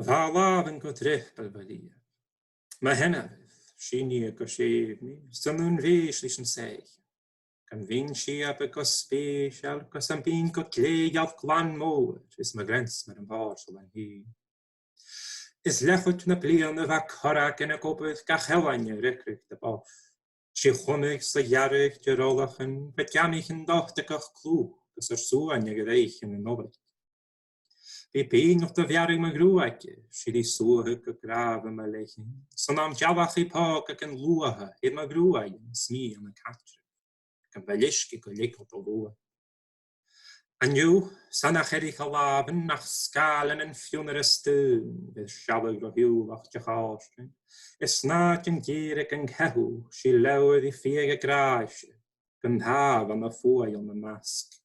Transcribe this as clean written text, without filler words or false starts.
Bhá an go dripel badí. Ma hennafydd, síní go séfni, symwn fes lys yn seg. Gan fin si ab y gospesial, gos am bín go léig af glan môr, is ma grens mar an bársel an hi. Is lechut na blian y fa corag yn y gobydd gachelanie ricrych de bof. Si chwnig sa jarig dy rolach yn, bet gamich yn dochtig o'ch clw, gos ar sŵan ag reich yn y nofyd. Be been nog de verjaring mijn groeike, si die soere gegraven me liggen. Son am javach i pak ik een loehe, het mijn groeie, smie aan een katje. Ik een belischke gelik op de loe. En nu, sanach ik gelaven, nach skalen en fjunere steun, de shabbe grohiel wacht je gaasten. Is naad een gierik en gehu, si lauwe die vier graasje. Kan ha van de fooi om de mask.